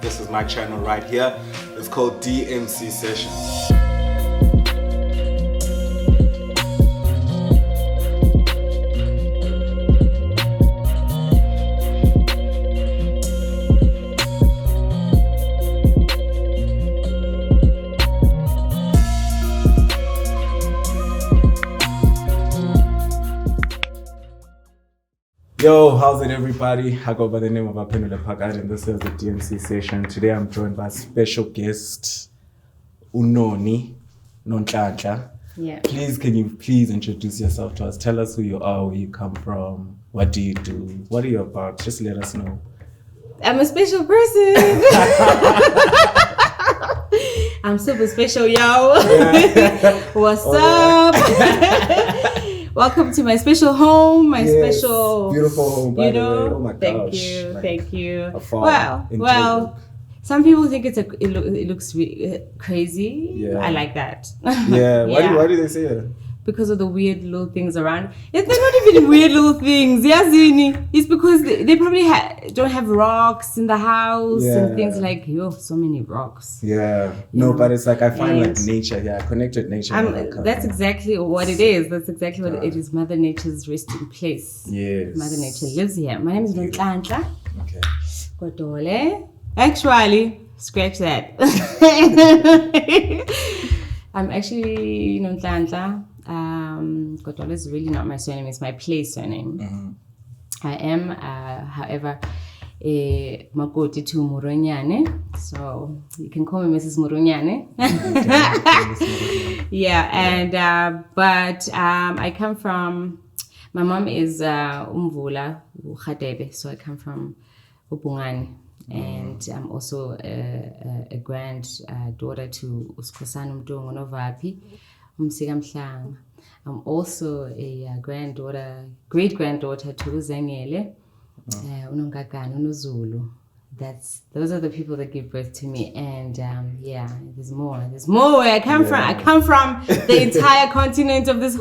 This is my channel right here. It's called DMC Sessions. Yo, how's it everybody? I go by the name of Apendula Pagad and this is the DMC session. Today I'm joined by special guest, Noni, Nonhlanhla. Yeah. Can you please introduce yourself to us? Tell us who you are, where you come from, what do you do, what are you about? Just let us know. I'm a special person. I'm super special, yo. Yeah. What's up? Welcome to my special home, special beautiful home, by the way. Oh my thank gosh. you, Like, thank you. a farm in Well, some people think it looks crazy. Yeah. I like that. Yeah. Why do they say it? Because of the weird little things around. They're not even weird little things. Yeah, Zini. It's because they probably don't have rocks in the house and things like, so many rocks. Yeah. No, but it's like I find like nature here. I connect with nature. That's exactly what it is. That's exactly what it is. Mother Nature's resting place. Yes. Mother Nature lives here. My name is Nonhlanhla Okay. Godole. Actually, scratch that. I'm actually Nonhlanhla. Godole is really not my surname, it's my place surname. Mm-hmm. I am, however, a Makoti to Muronyane, so you can call me Mrs. Muronyane. Yeah, and but I come from, my mom is Umvula Khadebe, so I come from Ubungani. And I'm also a granddaughter to Uskosana Mdungu Novapi. I'm also a great-granddaughter to Uzangele, Unongagana, Unozulu. Those are the people that give birth to me. And there's more where I come from. I come from the entire continent of this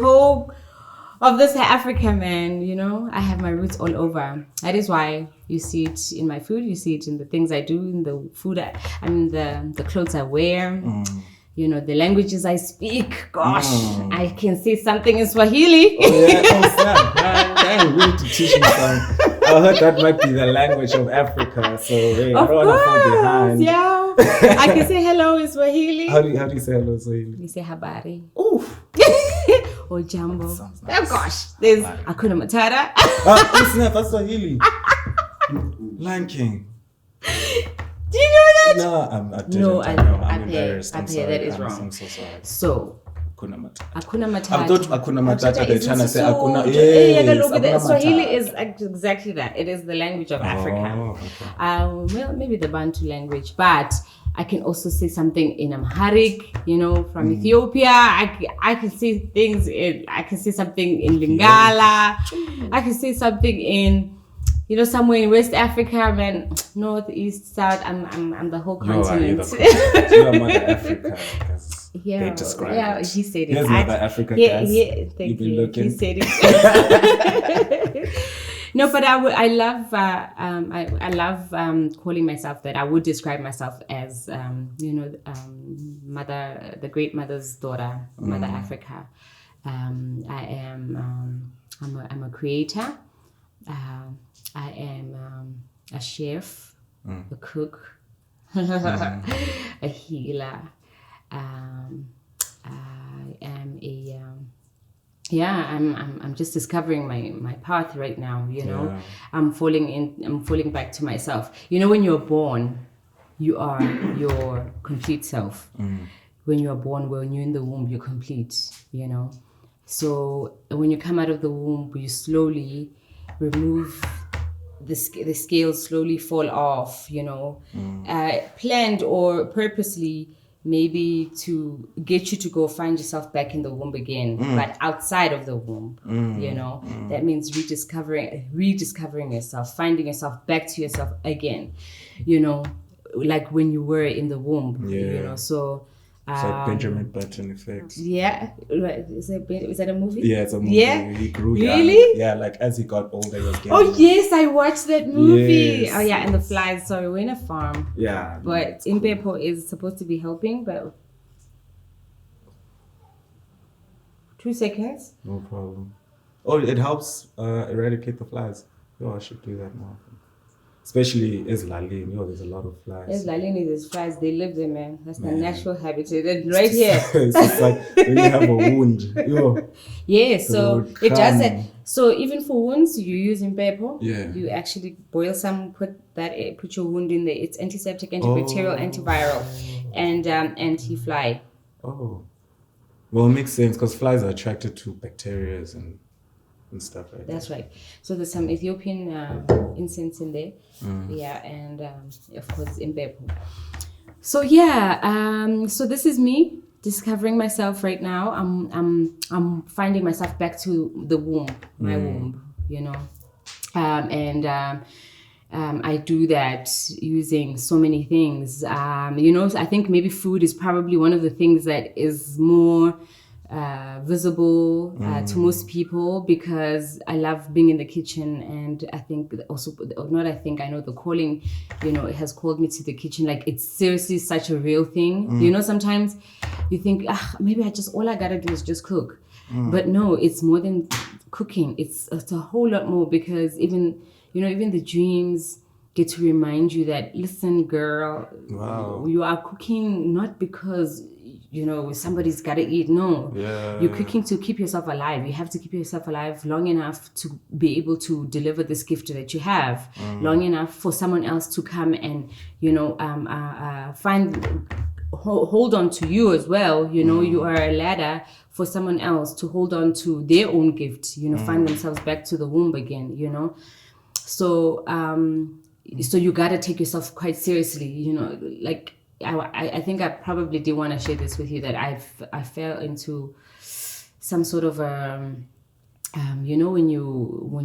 Africa, man. You know, I have my roots all over. That is why you see it in my food, you see it in the things I do, in the food, the clothes I wear. You know, the languages I speak. Gosh, I can say something in Swahili. Oh, yeah. Oh, snap. Dang, we need to teach me some. I heard that might be the language of Africa, so hey, I don't want to fall behind. Yeah. I can say hello in Swahili. How do you say hello in Swahili? We say habari. Oof. Or jambo. Nice. Oh gosh, there's Hakuna Matata. Snap, that's Swahili. Lion King. Do you know that? No, I didn't. I'm embarrassed. I'm sorry. That is wrong. I'm so sorry. So, Hakuna Matata. Hakuna Matata. I thought Hakuna Matata, they're trying to say Hakuna. Yes, Swahili is exactly that. It is the language of Africa. Okay. Well, maybe the Bantu language, but I can also say something in Amharic, you know, from Ethiopia. I can say things I can say something in Lingala. I can say something in, you know, somewhere in West Africa, man, North, East, South. I'm the whole continent. You are Mother Africa. Yeah, they describe it. He said it. Here's Mother Africa, guys. Yeah, thank you. Looking. He said it. No, but I love calling myself that. I would describe myself as mother, the great mother's daughter, Mother Africa. I'm a creator. I am a chef, a cook, a healer. I am I'm just discovering my path right now, you know. Yeah. I'm falling back to myself. You know, when you're born, you are your complete self. When you're born, when you're in the womb, you're complete, you know. So when you come out of the womb, you slowly remove the scales, slowly fall off, you know. Planned or purposely, maybe to get you to go find yourself back in the womb again, but outside of the womb, you know. That means rediscovering yourself, finding yourself, back to yourself again, you know, like when you were in the womb, you know. So It's like Benjamin Button effect. Yeah, right. Is that a movie? Yeah, it's a movie. Yeah, He grew young. really? Yeah, like as he got older, he was getting. Oh yes, I watched that movie. Yes, Oh yeah, and the flies. Sorry, we're in a farm. Yeah. But Impepo is supposed to be helping, but 2 seconds. No problem. Oh, it helps eradicate the flies. Yo, I should do that more often. Especially Eslalin. Yo, there's a lot of flies. Eslalin is flies. They live there, man. That's the natural habitat. And right here. It's just like when you have a wound. Yo. Yeah, so it does that. come. So even for wounds, you use Impepo. Yeah. You actually boil some, put your wound in there. It's antiseptic, antibacterial, antiviral, and anti-fly. Oh. Well, it makes sense because flies are attracted to bacteria and stuff like that. That's right. So there's some Ethiopian incense in there. Yeah, and of course Impepo. So yeah, so this is me discovering myself right now. I'm finding myself back to the womb, my womb, you know. I do that using so many things. You know, I think maybe food is probably one of the things that is more visible to most people, because I love being in the kitchen, and I think also, I know the calling, you know, it has called me to the kitchen. Like, it's seriously such a real thing. You know, sometimes you think, maybe all I gotta do is just cook. But no, it's more than cooking. It's a whole lot more, because even the dreams get to remind you that, listen, girl, you are cooking not because, you know, somebody's got to eat. No, you're cooking to keep yourself alive. You have to keep yourself alive long enough to be able to deliver this gift that you have, long enough for someone else to come and, you know, hold on to you as well. You know, you are a ladder for someone else to hold on to their own gift, you know, find themselves back to the womb again, you know. So so you got to take yourself quite seriously, you know. Like, I think I probably did want to share this with you, that I fell into some sort of you know, when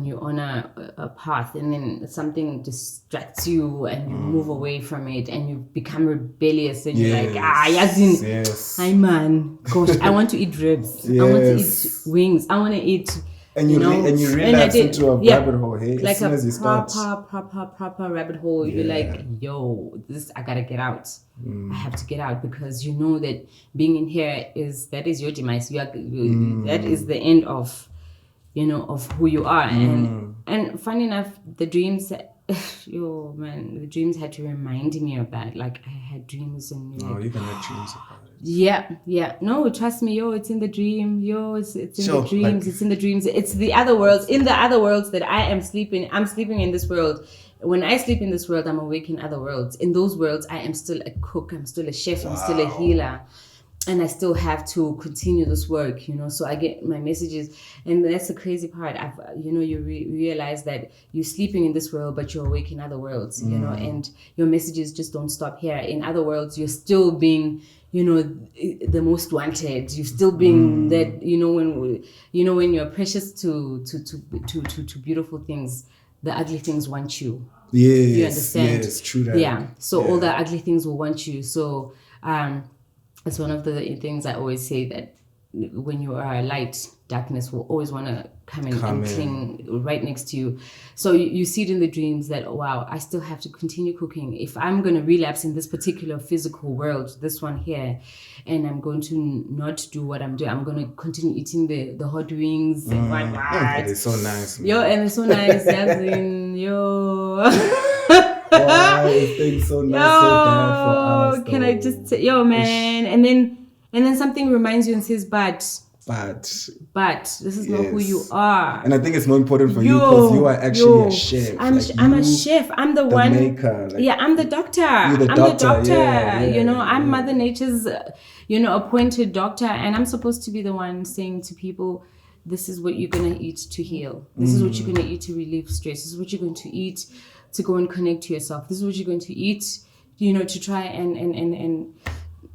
you're on a path and then something distracts you and you move away from it and you become rebellious and you're like, yes. Hi man, gosh, I want to eat ribs. I want to eat wings. I want to eat. And you relapse into a rabbit hole, hey? Like as soon as you start. proper rabbit hole. You're like, yo, I gotta get out. I have to get out, because you know that being in here is your demise. That is the end of, you know, of who you are. And funny enough, the dreams, the dreams had to remind me of that. Like, I had dreams and you can have dreams about it. Yeah. No, trust me, it's in the dream. It's in the dreams. It's in the dreams. It's the other worlds. In the other worlds that I am sleeping. I'm sleeping in this world. When I sleep in this world, I'm awake in other worlds. In those worlds, I am still a cook. I'm still a chef. I'm still a healer. And I still have to continue this work, you know. So I get my messages, and that's the crazy part. You realize that you're sleeping in this world, but you're awake in other worlds, you know. And your messages just don't stop here. In other worlds, you're still being, you know, the most wanted. You're still being that, you know, when you're precious to beautiful things, the ugly things want you. Yes, you understand? Yes, true that. Yeah. So all the ugly things will want you. So it's one of the things I always say, that when you are a light, darkness will always want to come in and cling right next to you. So you see it in the dreams that, wow, I still have to continue cooking. If I'm going to relapse in this particular physical world, this one here, and I'm going to not do what I'm doing, I'm going to continue eating the hot wings and what. They're so nice, man. And they're so nice. That's in, Why is things so nice, so bad for us? Can I just say, man? And then something reminds you and says, but this is not who you are. And I think it's more important for you, because you are actually a chef. I'm a chef. I'm the one maker. I'm the doctor. I'm the doctor. You know, I'm Mother Nature's, appointed doctor, and I'm supposed to be the one saying to people, this is what you're gonna eat to heal. This is what you're gonna eat to relieve stress. This is what you're going to eat to go and connect to yourself. This is what you're going to eat, you know, to try and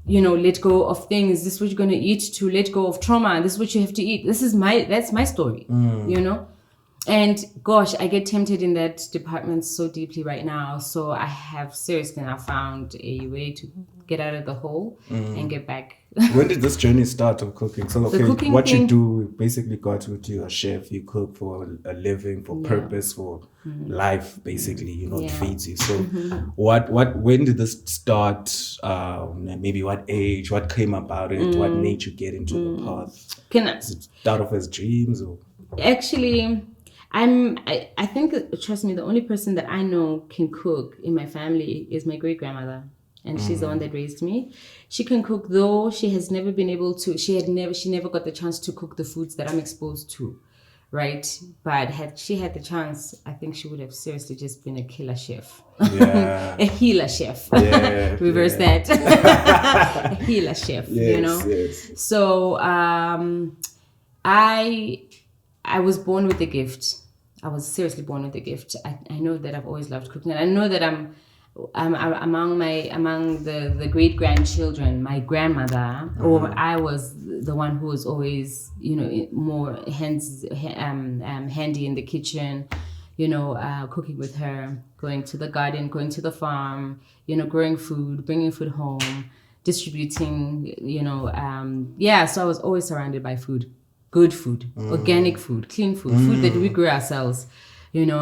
you know, let go of things. This is what you're going to eat to let go of trauma. This is what you have to eat. That's my story, you know? And gosh, I get tempted in that department so deeply right now. So I have seriously now found a way to get out of the hole and get back. When did this journey start of cooking? So, okay, cooking what you thing- do basically got into you're a chef, you cook for a living, for purpose, for life, basically, you know, it feeds you. So, when did this start? Maybe what age, what came about it, what made you get into the path? Is it start off as dreams or? Actually, I think, trust me, the only person that I know can cook in my family is my great grandmother. And she's the one that raised me. She can cook, though she has never been able to, she never got the chance to cook the foods that I'm exposed to, right? But had she had the chance, I think she would have seriously just been a killer chef. Yeah. A healer chef. Yeah, Reverse that. A healer chef, you know? Yes. So I was born with a gift. I was seriously born with a gift. I know that I've always loved cooking. And I know that I'm among the great grandchildren, my grandmother, or I was the one who was always, you know, more handy in the kitchen, you know, cooking with her, going to the garden, going to the farm, you know, growing food, bringing food home, distributing, you know, so I was always surrounded by food, good food, organic food, clean food, food that we grew ourselves. You know,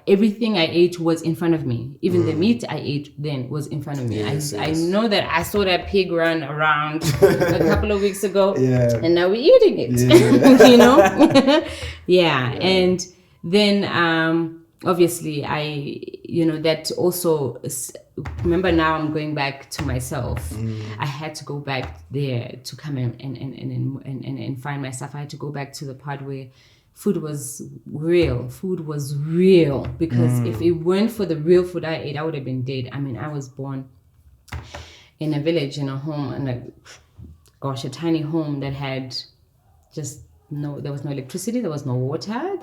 everything I ate was in front of me. Even the meat I ate then was in front of me. I know that I saw that pig run around a couple of weeks ago, and now we're eating it. You know, and then obviously that also. Remember, now I'm going back to myself. I had to go back there to come and find myself. I had to go back to the part where food was real. Food was real, because if it weren't for the real food I ate, I would have been dead. I mean, I was born in a village, in a home, and a tiny home that had just there was no electricity, there was no water,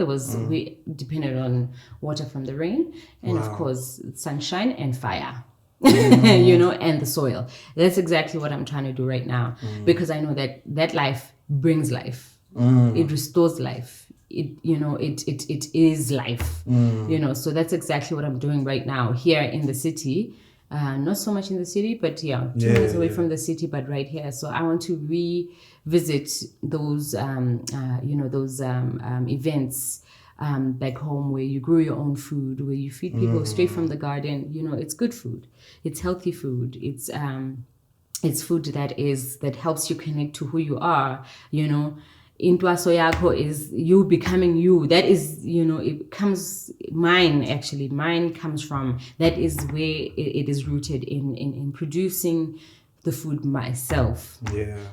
we depended on water from the rain, and of course sunshine and fire. You know, and the soil. That's exactly what I'm trying to do right now, because I know that life brings life. It restores life. It is life. You know, so that's exactly what I'm doing right now here in the city. Not so much in the city, but 2 minutes away from the city, but right here. So I want to revisit those events back home, where you grow your own food, where you feed people straight from the garden. You know, it's good food, it's healthy food, it's food that helps you connect to who you are. You know, intwaso yakho is you becoming you. That is, you know, it comes mine comes from, that is where it is rooted in producing the food myself,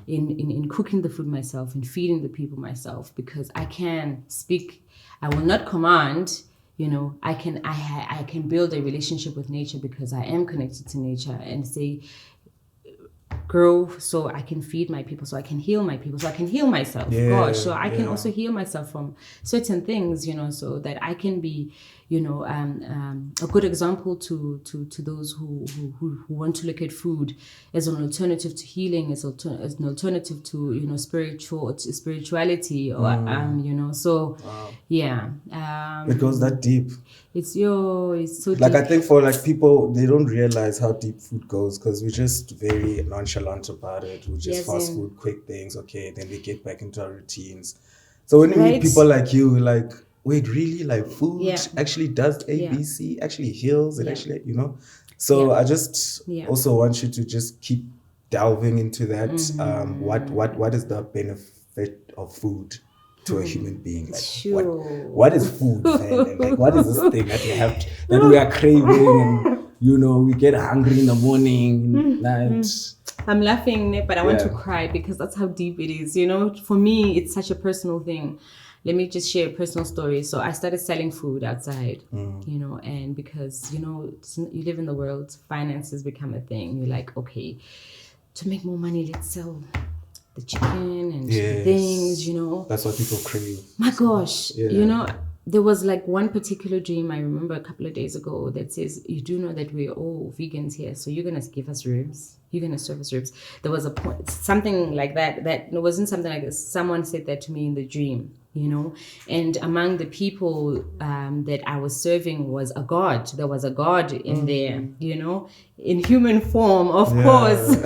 in cooking the food myself, and feeding the people myself, because I can speak. I will not command, you know. I can build a relationship with nature, because I am connected to nature, and say, grow so I can feed my people, so I can heal my people, so I can heal myself. So I can also heal myself from certain things, you know, so that I can be, you know, a good example to those who want to look at food as an alternative to healing, as an alternative to, you know, spirituality, or you know. So it goes that deep. It's so like deep. I think for like people, they don't realize how deep food goes, because we're just very nonchalant about it. We just fast food, quick things, okay, then we get back into our routines. So when you meet people like you, like, wait, really? Like food actually does ABC, actually heals, it actually, you know? So I just also want you to just keep delving into that. What is the benefit of food to a human being? Like, what is food, man? And like, what is this thing that we are craving, and you know, we get hungry in the morning, night. I'm laughing, but I want to cry, because that's how deep it is. You know, for me, it's such a personal thing. Let me just share a personal story. So I started selling food outside, you know, and because, you know, you live in the world, finances become a thing. You're like, okay, to make more money, let's sell the chicken and things, you know. That's what people crave. My gosh, you know, there was like one particular dream I remember a couple of days ago that says, you do know that we're all vegans here, so you're going to give us ribs. You're going to serve us ribs. There was a point, something like that. That it wasn't something like this. Someone said that to me in the dream. you know. And among the people that I was serving was a god. There was a god in there, you know, in human form, of course,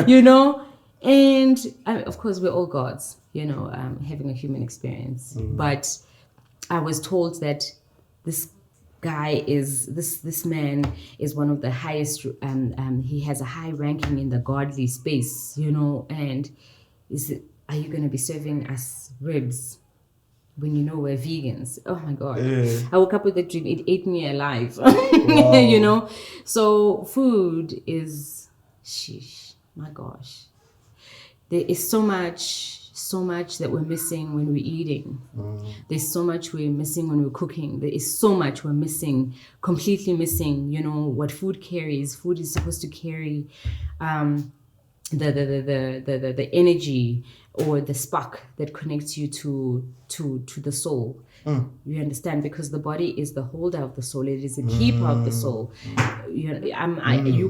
you know. And of course, we're all gods, you know, having a human experience. But I was told that this guy is this man is one of the highest. He has a high ranking in the godly space, you know. And are you going to be serving us ribs when you know we're vegans? Oh my God. I woke up with a dream. It ate me alive. Wow. You know? So food is, sheesh, my gosh. There is so much that we're missing when we're eating. There's so much we're missing when we're cooking. There is so much we're missing, completely missing, you know, what food carries. Food is supposed to carry the energy or the spark that connects you to the soul. You understand? Because the body is the holder of the soul. It is the keeper of the soul. You know,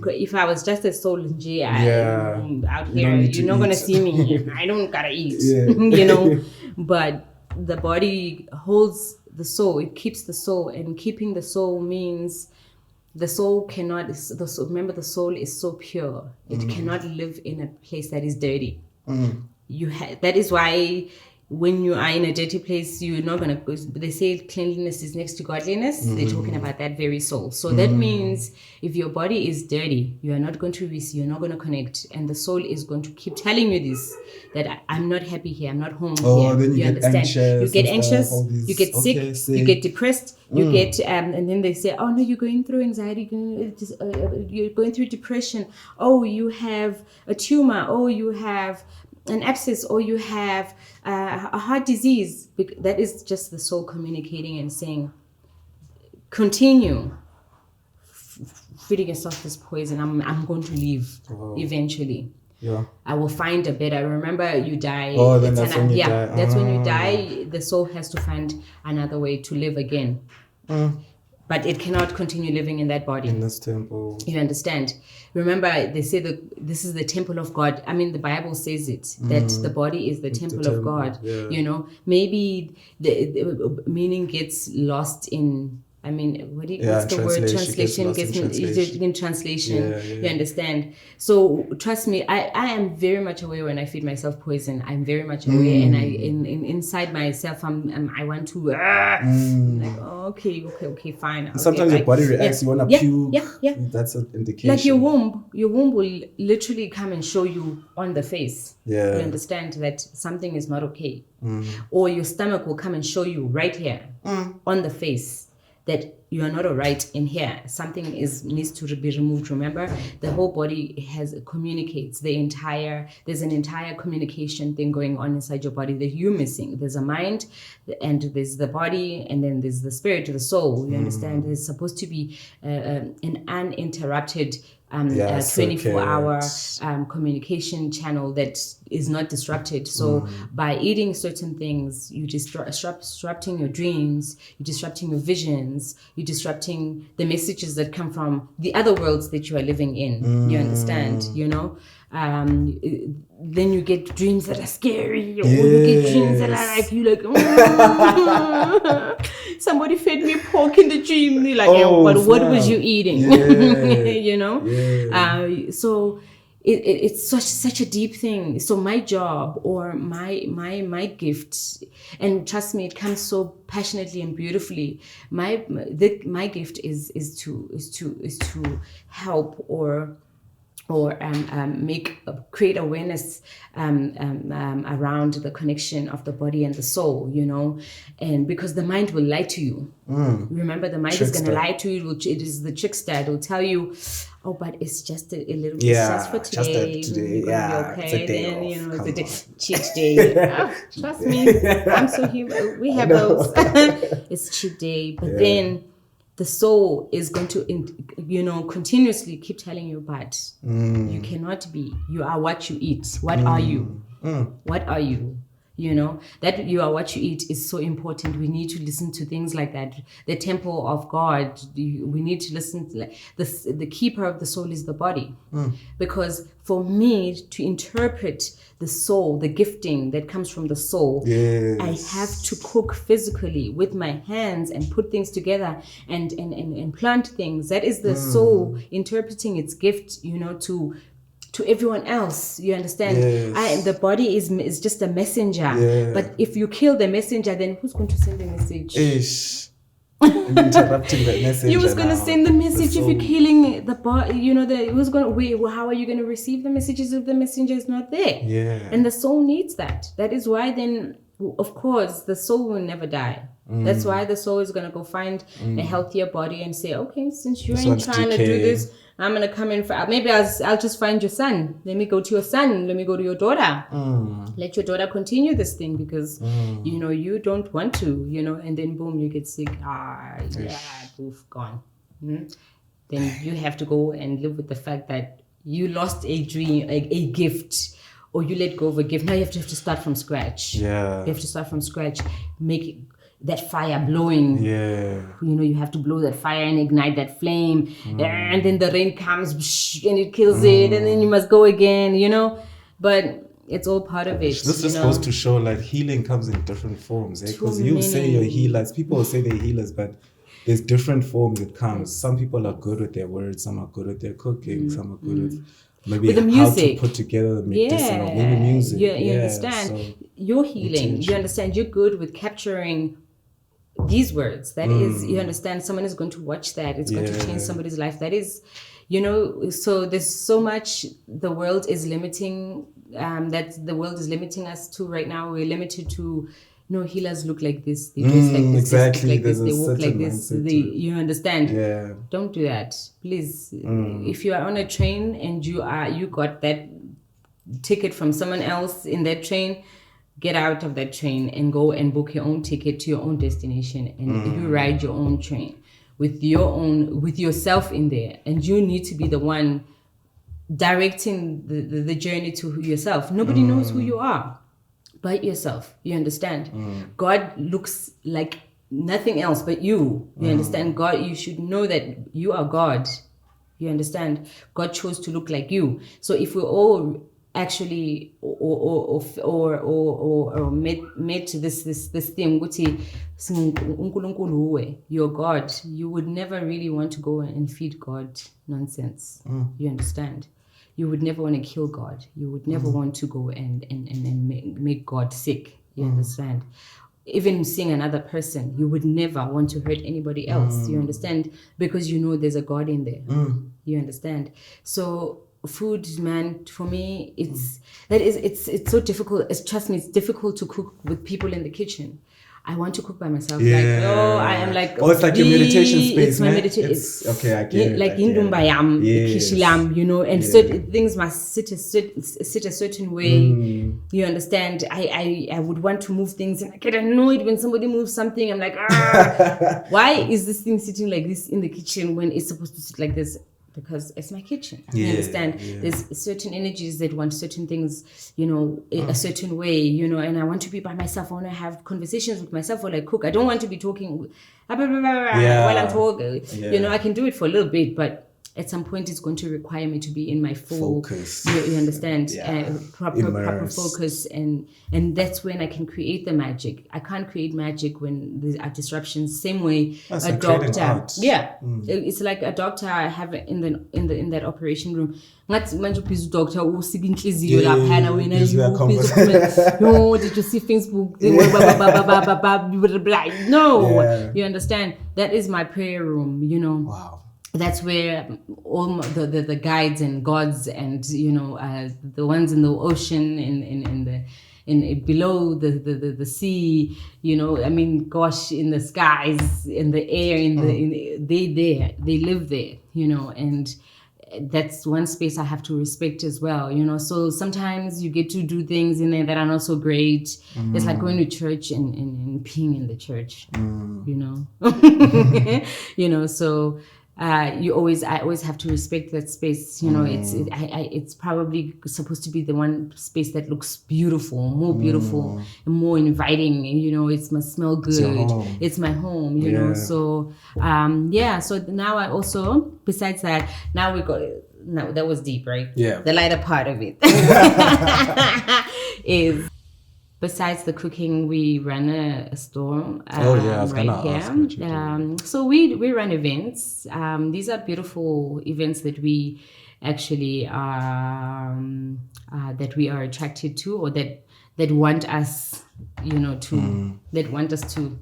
if I was just a soul out here, you're not gonna see me. I don't gotta eat. You know. But the body holds the soul. It keeps the soul, and keeping the soul means the soul cannot. Remember, the soul is so pure. It cannot live in a place that is dirty. That is why when you are in a dirty place, you're not gonna. They say cleanliness is next to godliness. They're talking about that very soul. So that means if your body is dirty, you are not going to receive. You're not going to connect, and the soul is going to keep telling you this, that I'm not happy here. I'm not home here. Then you get anxious. You get anxious. You get sick. You get depressed. You get and then they say, oh no, you're going through anxiety. You're going through depression. Oh, you have a tumor. Oh, you have an abscess, or you have a heart disease. That is just the soul communicating and saying, continue feeding yourself this poison. I'm going to leave eventually. I will find a better. Remember, you die. That's when you die. That's when you die. The soul has to find another way to live again. But it cannot continue living in that body. In this temple. You understand? Remember, they say that this is the temple of God. I mean, the Bible says it, that the body is the temple of God. Yeah. You know, maybe the meaning gets lost in, I mean, what's the word? Translation gets in translation. You understand? So trust me, I am very much aware when I feed myself poison. I'm very much aware, and inside myself, I want to like, oh, okay, fine. Okay, sometimes your body reacts. You want to puke. Yeah. That's an indication. Like your womb will literally come and show you on the face. Yeah. You understand that something is not okay, or your stomach will come and show you right here on the face that you are not all right in here. Something needs to be removed. Remember, the whole body communicates. There's an entire communication thing going on inside your body that you're missing. There's a mind, and there's the body, and then there's the spirit, the soul. You understand? There's supposed to be an uninterrupted 24-hour communication channel that is not disrupted. So by eating certain things, you're disrupting your dreams, you're disrupting your visions, you're disrupting the messages that come from the other worlds that you are living in. You understand? You know? Then you get dreams that are scary, or you get dreams that are like, somebody fed me pork in the dream. You're like, but what was you eating? You know? So it's such a deep thing. So my job, or my gift, and trust me, it comes so passionately and beautifully. My gift is to help or create awareness around the connection of the body and the soul, you know, and because the mind will lie to you. Remember, the mind is going to lie to you. It is the trickster. It will tell you, oh, but it's just a little bit, just for today. Just today. Yeah, okay. It's a day then off. you know, it's a cheat day. Trust me, I'm so human. We have those. It's cheat day, but then the soul is going to, continuously keep telling you, but you cannot be. You are what you eat. What are you? What are you? that you are what you eat is so important. We need to listen to things like that. The temple of God, we need to listen to the keeper of the soul is the body. Because for me to interpret the soul, the gifting that comes from the soul, I have to cook physically with my hands and put things together and plant things. That is the soul interpreting its gift, to everyone else. You understand? The body is just a messenger. But if you kill the messenger, then who's going to send the message? Interrupting that message. You was going to send the message if you're killing the body. Who's going to wait? How are you going to receive the messages if the messenger is not there? And the soul needs that. That is why then, of course, the soul will never die. That's why the soul is going to go find a healthier body and say, okay, since you ain't trying to do this, I'm going to come in for, maybe I'll just find your son. Let me go to your son. Let me go to your daughter. Let your daughter continue this thing because, you don't want to, and then boom, you get sick. Poof, gone. Then you have to go and live with the fact that you lost a dream, a gift, or you let go of a gift. Now you have to start from scratch. You have to start from scratch. Make that fire blowing. You have to blow that fire and ignite that flame. And then the rain comes and it kills it. And then you must go again, But it's all part of it. This just goes to show like healing comes in different forms. Because you say you're healers. People say they're healers, but there's different forms it comes. Some people are good with their words. Some are good with their cooking. Some are good with maybe with the music. How to put together the medicinal, maybe music. You understand? So you're healing. You understand? You're good with capturing these words. That is, you understand? Someone is going to watch that. It's going to change somebody's life. That is, so there's so much the world is limiting, that the world is limiting us to right now. We're limited to, healers look like this. They dress like this. Exactly. They walk like this. You understand? Don't do that. Please. If you are on a train and you got that ticket from someone else in that train, get out of that train and go and book your own ticket to your own destination, and you ride your own train with yourself in there, and you need to be the one directing the journey to yourself. Nobody knows who you are but yourself. You understand? God looks like nothing else but you. You understand? God, you should know that you are God. You understand? God chose to look like you. So if we're all actually or made to this thing, you're God, you would never really want to go and feed God nonsense. You understand? You would never want to kill God. You would never want to go and make God sick. You understand? Even seeing another person, you would never want to hurt anybody else. You understand? Because there's a God in there. You understand? So food, man, for me, it's so difficult. Trust me, it's difficult to cook with people in the kitchen. I want to cook by myself. I am like. Oh, it's like your meditation space. It's my meditation. Okay, I get it. Like indumbayam, kishilam, and certain things must sit a certain way. You understand? I would want to move things, and I get annoyed when somebody moves something. I'm like, why is this thing sitting like this in the kitchen when it's supposed to sit like this? Because it's my kitchen. You understand? There's certain energies that want certain things, a certain way, and I want to be by myself. I want to have conversations with myself while I cook. I don't want to be talking while I'm talking. I can do it for a little bit, but at some point it's going to require me to be in my full focus. You understand? Proper focus, and that's when I can create the magic. I can't create magic when there are disruptions. Same way a doctor. It's like a doctor I have in that operation room. Not much busy doctor who sick inhliziyo lapha wena did you see Facebook? No, you understand? That is my prayer room. Wow. That's where all the guides and gods and the ones in the ocean in below the sea, in the skies, in the air, they live there, and that's one space I have to respect as well, so sometimes you get to do things in there that are not so great. It's like going to church and peeing in the church, so I always have to respect that space. You know, it's probably supposed to be the one space that looks beautiful, more beautiful, and more inviting. You know, it must smell good. It's my home. You know, so So now I also, besides that, now we got. No, that was deep, right? Yeah. The lighter part of it is. Besides the cooking, we run a store right here. So we run events. These are beautiful events that we actually that we are attracted to, or that want us, you know, that want us to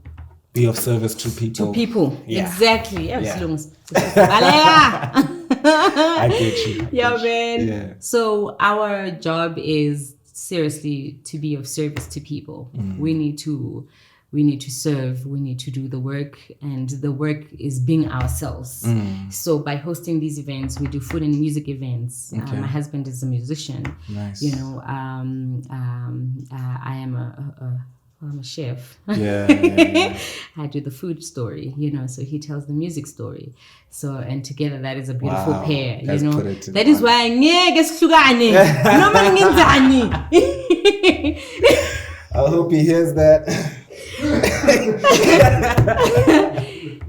be of service to people. Exactly. I get you. Man. Yeah. So our job is seriously to be of service to people. We need to serve, we need to do the work, and the work is being ourselves. So by hosting these events, we do food and music events. My husband is a musician. Nice. You know, I am I'm a chef. I do the food story, you know, so he tells the music story. So, and together that is a beautiful pair, you know. That is why I hope he hears that.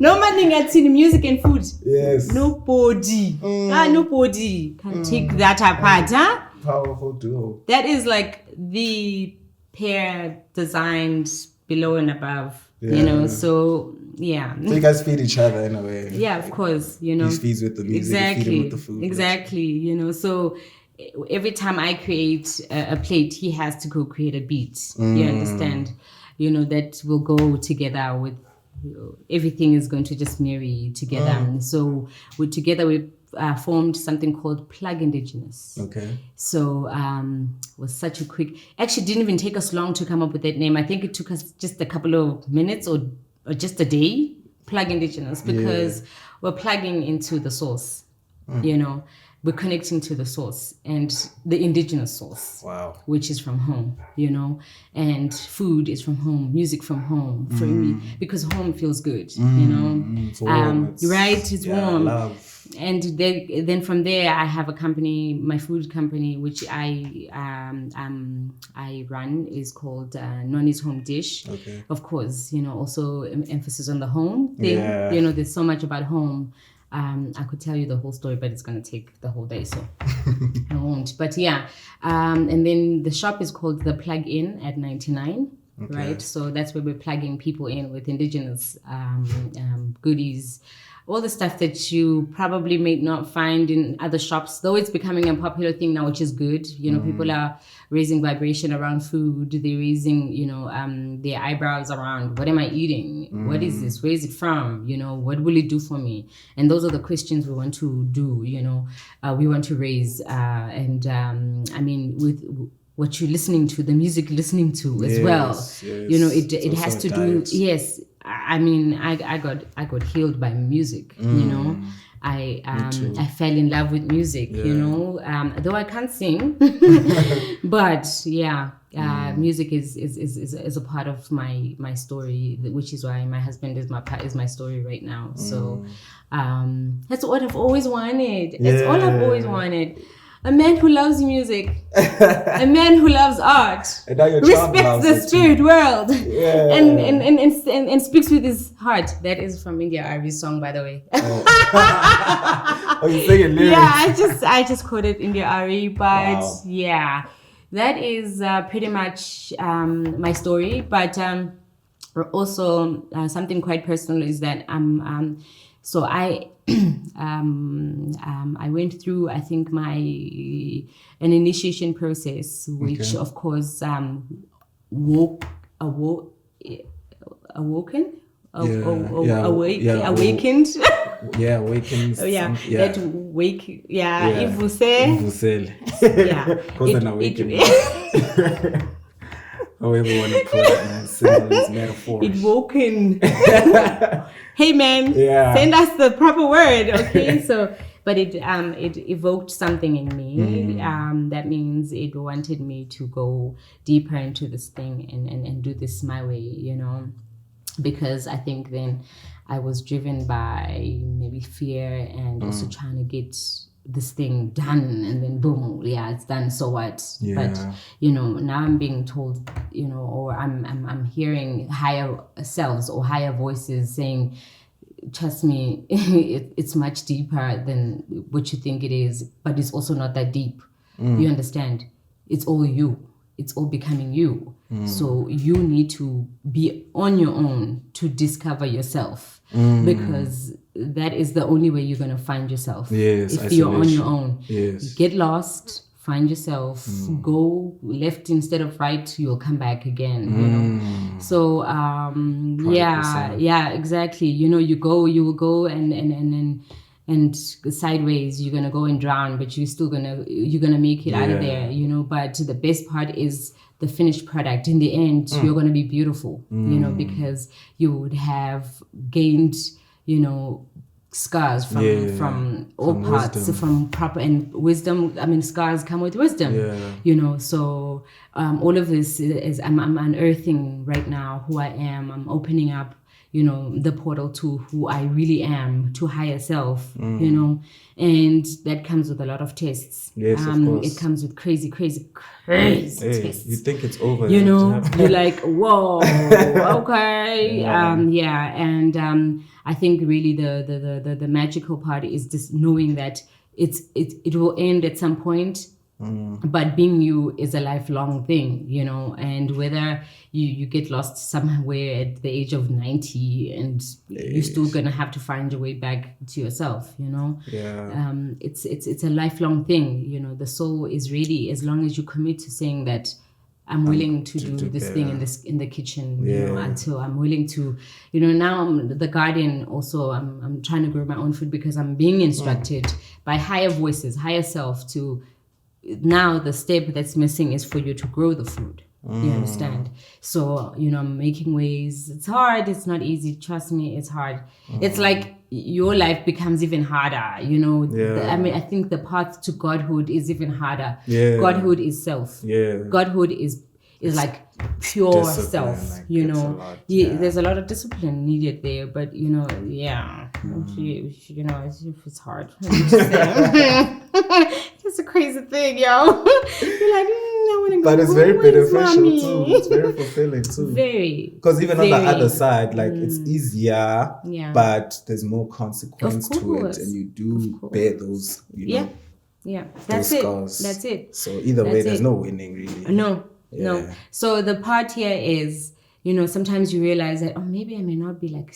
No man gets in music and food. Yes. Nobody. Nobody can take that apart, huh? Powerful duo. That is like the pair designed below and above, you know, so yeah. So you guys feed each other in a way. Yeah, of course, you know. He feeds with the music, you feed him with the food. Exactly, you know, so every time I create a plate, he has to go create a beat, you understand? You know, that will go together with, everything is going to just marry together. So we formed something called Plug Indigenous. Okay. So was such a quick, actually didn't even take us long to come up with that name. I think it took us just a couple of minutes or just a day. Plug Indigenous, because we're plugging into the source, you know. We're connecting to the source, and the indigenous source. Wow. Which is from home, you know, and food is from home, music from home, for me, because home feels good, you know. It's warm. It's warm. Love. And then from there, I have a company, my food company, which I run, is called Noni's Home Dish. Okay. Of course, you know, also emphasis on the home thing. Yeah. You know, there's so much about home. I could tell you the whole story, but it's going to take the whole day, so I won't. But yeah, and then the shop is called The Plug In at 99, right? So that's where we're plugging people in with indigenous goodies, all the stuff that you probably may not find in other shops, though it's becoming a popular thing now, which is good. You know, people are raising vibration around food. They're raising, you know, their eyebrows around, what am I eating? What is this? Where is it from? You know, what will it do for me? And those are the questions we want to do, you know, we want to raise. I mean, with what you're listening to, the music listening to as well. You know, it has to do, I mean, I got healed by music, you know. I fell in love with music, you know, though I can't sing, but yeah, music is a part of my story, which is why my husband is my story right now. So that's what I've always wanted. That's all I've always wanted. A man who loves music, a man who loves art, respects the spirit world, and speaks with his heart. That is from India Ari's song, by the way. Oh, you singing lyrics? Yeah, I just quoted India Ari, but yeah, that is pretty much my story. But also something quite personal is that so I I went through, I think, an initiation process, which of course awakened. Yeah, awakens. That wake. Ivusel. Yeah. Cause an awakening. However you want to put it, man. Symbols, metaphors. It woken. Hey man, send us the proper word, okay? So, but it evoked something in me. That means it wanted me to go deeper into this thing and do this my way, you know. because I think then I was driven by maybe fear and also trying to get this thing done, and then boom, yeah, it's done, so what? But now I'm being told, or I'm hearing higher selves or higher voices saying, trust me, it's much deeper than what you think it is, but it's also not that deep. You understand? It's all you. It's all becoming you. So you need to be on your own to discover yourself, because that is the only way you're going to find yourself. Yes, if you're on your own. Yes. You get lost, find yourself, go left instead of right, you'll come back again. So yeah, exactly. You will go and sideways, you're gonna go and drown, but you're gonna make it out of there. But the best part is the finished product. In the end, you're gonna be beautiful. Because you would have gained scars from all parts, wisdom. From proper and wisdom. I mean, scars come with wisdom. So all of this is I'm unearthing right now who I am. I'm opening up the portal to who I really am, to higher self, and that comes with a lot of tests. Yes, of course. It comes with crazy tests. You think it's over. You're like, whoa, okay. And I think really the magical part is just knowing that it will end at some point. But being you is a lifelong thing, and whether you get lost somewhere at the age of 90 and you're still gonna have to find your way back to yourself, it's a lifelong thing. The soul is ready as long as you commit to saying that I'm willing to do this thing in the kitchen, until I'm willing to, now I'm the guardian. Also, I'm trying to grow my own food because I'm being instructed by higher voices, higher self to. Now the step that's missing is for you to grow the food. You understand? So, I'm making ways. It's hard. It's not easy. Trust me, it's hard. It's like your life becomes even harder. I think the path to godhood is even harder. Godhood is self. Godhood is like pure discipline, self. There's a lot of discipline needed there, but it's hard. It's a crazy thing, yo. You're like, I want to go. But it's very beneficial too. It's very fulfilling too. Very. Because even on the other side, like it's easier, but there's more consequence to it, and you do bear those. Yeah. That's it. Scars. That's it. So either way, there's no winning really. No. So the part here is, sometimes you realize that, maybe I may not be like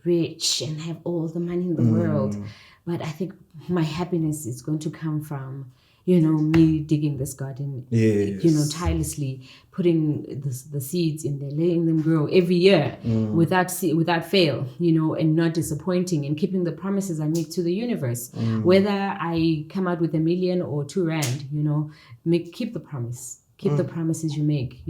rich and have all the money in the world, but I think my happiness is going to come from, me digging this garden, tirelessly putting the seeds in there, letting them grow every year without fail, and not disappointing, and keeping the promises I make to the universe. Whether I come out with 1 million or 2 rand, keep the promise. Keep the promises you make,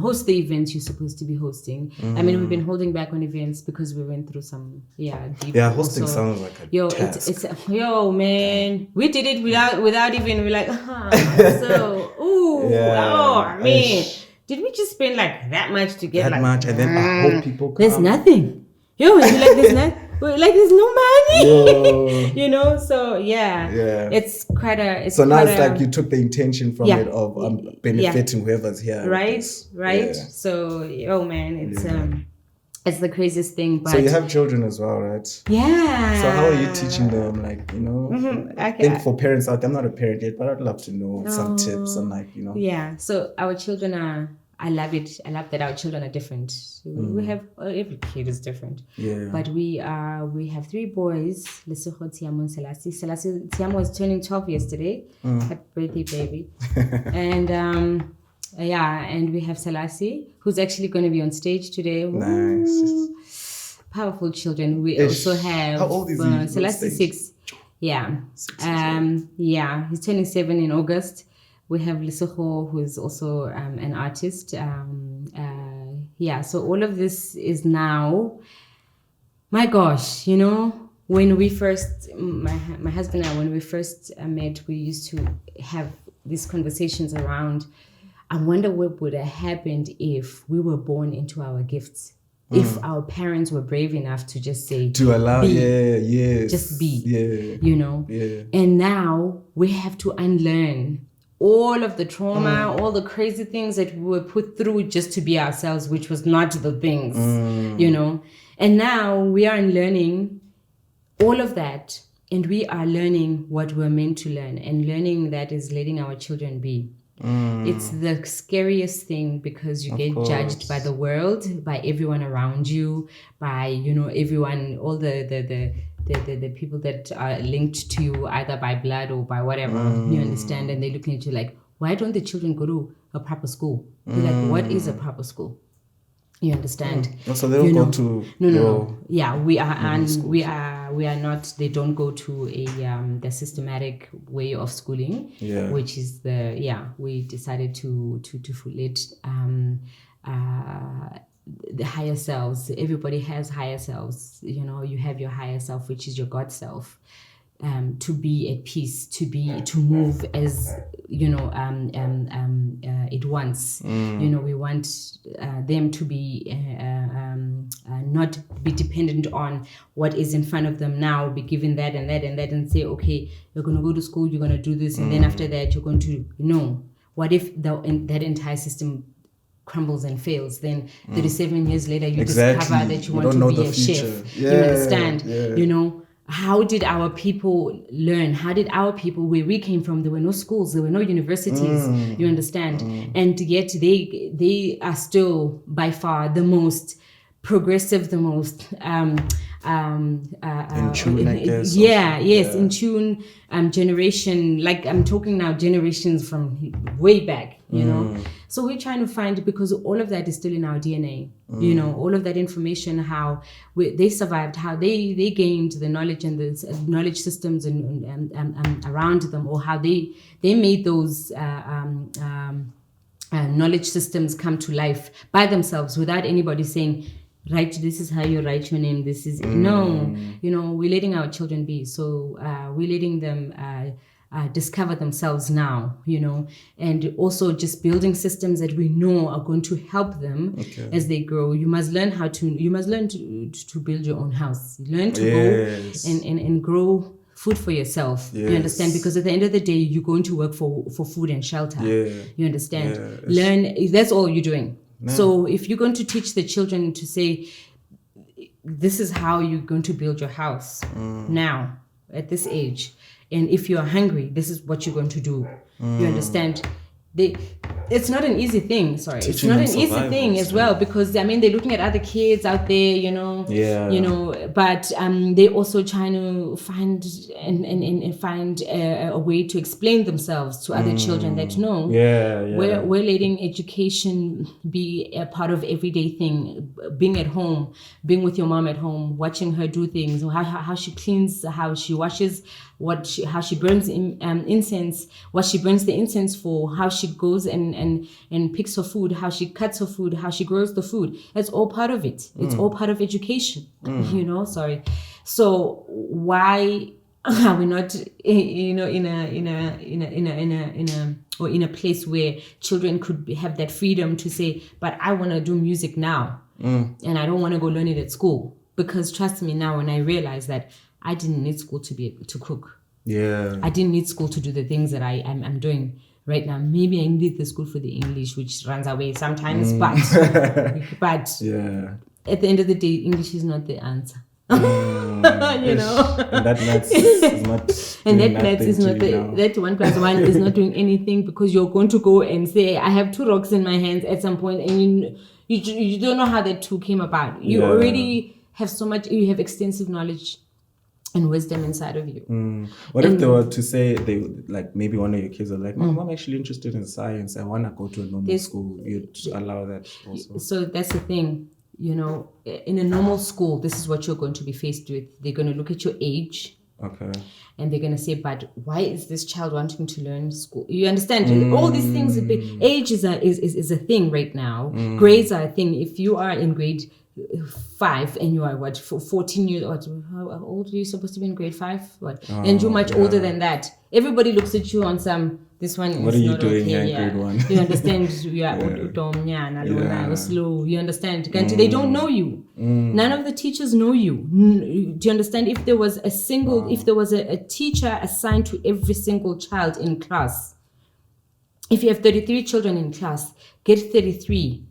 host the events you're supposed to be hosting. I mean, we've been holding back on events because we went through some, deep. Yeah, hosting sounds like a task. It's man, we did it without even, we're like, man, did we just spend like that much to get much? And then I hope people come. There's nothing. You're like, there's nothing. Like there's no money, so it's quite a. So now it's like you took the intention from it of benefiting whoever's here, right? Yeah. So man, it's the craziest thing. But so you have children as well, right? Yeah. So how are you teaching them? Like I think for parents out there, I'm not a parent yet, but I'd love to know some tips on Yeah. So our children are. I love it. I love that our children are different. We have every kid is different. Yeah. But we have 3 boys. Lesego, Tiamo, and Selassie. Tiamo was turning 12 yesterday. Happy birthday, baby. And and we have Selassie, who's actually going to be on stage today. Nice. Ooh, powerful children. We also have how old is he? Selassie 6. Yeah. 6 he's turning 7 in August. We have Lesego, who is also an artist. So all of this is now, my gosh, when we first, my husband and I, when we first met, we used to have these conversations around I wonder what would have happened if we were born into our gifts. If our parents were brave enough to just say, to allow, be, just be, you know. And now we have to unlearn all of the trauma, all the crazy things that we were put through just to be ourselves, which was not the things, you know. And now we are unlearning all of that, and we are learning what we're meant to learn, and learning that is letting our children be. It's the scariest thing, because you get judged by the world, by everyone around you, by, you know, everyone, all the people that are linked to you either by blood or by whatever, you understand, and they're looking at you like, why don't the children go to a proper school? You're like, what is a proper school? You understand? So they don't go to no. Yeah, we are, and we are not. They don't go to a the systematic way of schooling, which is we decided to let the higher selves. Everybody has higher selves. You know, you have your higher self, which is your God self. To be at peace, to move as, you know, it wants. You know, we want them to be not be dependent on what is in front of them now, be given that and that and that, and say, okay, you're going to go to school, you're going to do this, and then after that you're going to, no. What if that entire system crumbles and fails? Then 37 years later you discover that you want to be a chef. You understand? You know, how did our people learn? How did our people, where we came from, there were no schools, there were no universities, you understand? And yet they are still by far the most progressive, the most in tune, I guess. In tune generation. Like, I'm talking now generations from way back, you know. So we're trying to find, because all of that is still in our DNA, you know, all of that information, how they survived, how they gained the knowledge and the knowledge systems and around them, or how they made those knowledge systems come to life by themselves without anybody saying, right, this is how you write your name, this is no, you know. We're letting our children be, so we're letting them discover themselves now, you know, and also just building systems that we know are going to help them as they grow. You must learn to build your own house. Learn to go and grow food for yourself. You understand? Because at the end of the day, you're going to work for food and shelter. You understand? Learn, that's all you're doing. So if you're going to teach the children to say, this is how you're going to build your house now at this age, and if you're hungry, this is what you're going to do. You understand? It's not an easy thing. It's not an easy thing as well, because I mean, they're looking at other kids out there, you know. You know, but they're also trying to find and find a way to explain themselves to other children that no, we're letting education be a part of everyday thing. Being at home, being with your mom at home, watching her do things, how she cleans, how she washes, how she burns incense, what she burns the incense for, how she goes and picks her food, how she cuts her food, how she grows the food. That's all part of it. It's all part of education. You know, so why are we not, you know, in a place where children could have that freedom to say, but I want to do music now, and I don't want to go learn it at school? Because trust me, now when I realize that I didn't need school to cook. I didn't need school to do the things that I'm doing right now. Maybe I needed the school for the English, which runs away sometimes, but at the end of the day, English is not the answer. You know, and that maths is not. And that maths is not that 1 + 1 is not doing anything, because you're going to go and say, I have 2 rocks in my hands at some point, and you don't know how that 2 came about. You already have so much. You have extensive knowledge and wisdom inside of you. What if they were to say, they like, maybe one of your kids are like, Mom, I'm actually interested in science, I want to go to a normal school? You'd allow that also? So that's the thing, you know, in a normal school, this is what you're going to be faced with. They're going to look at your age. And they're going to say, but why is this child wanting to learn school? You understand? All these things, age is a thing right now. Grades are a thing. If you are in grade 5 and you are 14 years old, how old are you supposed to be in grade 5? And you're much older than that. Everybody looks at you on some, this one what is are you not doing okay here in here. grade 1? You understand? You are slow. You understand? They don't know you. None of the teachers know you. Do you understand? If there was a teacher assigned to every single child in class, if you have 33 children in class, get 33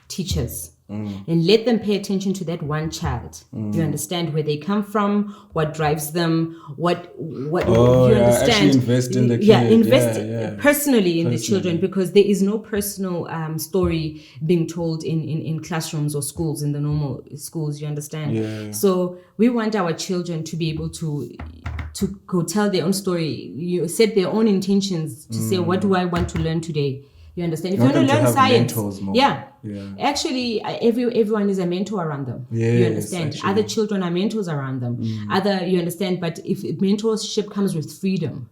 teachers. And let them pay attention to that one child. You understand where they come from, what drives them, what you understand. Actually invest in the kid. Invest personally in the children, because there is no personal story being told in classrooms or schools, in the normal schools, you understand? Yeah. So we want our children to be able to go tell their own story, you set their own intentions to say, what do I want to learn today? You understand? If you want to learn science, actually, everyone is a mentor around them. You understand? Actually. Other children are mentors around them. You understand? But if mentorship comes with freedom,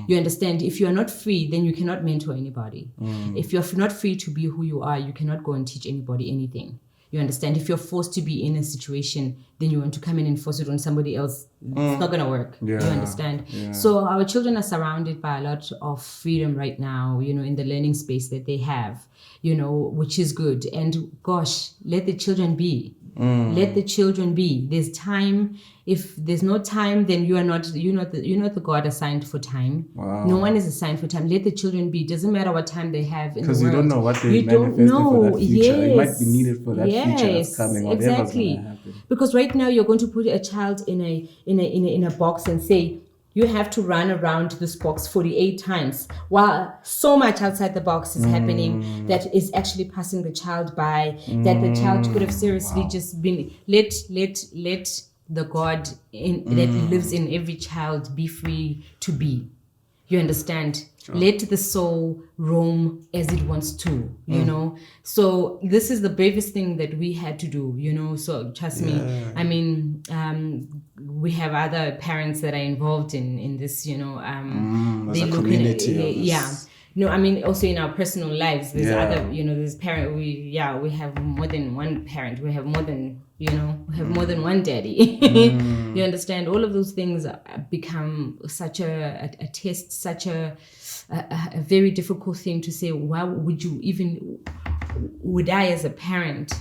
you understand? If you are not free, then you cannot mentor anybody. If you're not free to be who you are, you cannot go and teach anybody anything. You understand? If you're forced to be in a situation, then you want to come in and force it on somebody else. It's not going to work. You understand? Yeah. So our children are surrounded by a lot of freedom right now, in the learning space that they have, which is good. And gosh, let the children be. Let the children be. There's time. If there's no time, then you're not the God assigned for time. Wow. No one is assigned for time. Let the children be. Doesn't matter what time they have in the world. Because you don't know what they're manifesting for that future. Yes. It might be needed for that future that's coming. Exactly. Because right now you're going to put a child in a box and say, you have to run around this box 48 times, while so much outside the box is happening that is actually passing the child by, that the child could have seriously just been, let the God that lives in every child be free to be. You understand? Sure. Let the soul roam as it wants to, So this is the bravest thing that we had to do, So trust me. I mean, we have other parents that are involved in this, they look in No, I mean, also in our personal lives, there's other, there's parent. We have more than one parent. We have more than, we have more than one daddy. You understand? All of those things become such a test, such a very difficult thing to say. Why would I as a parent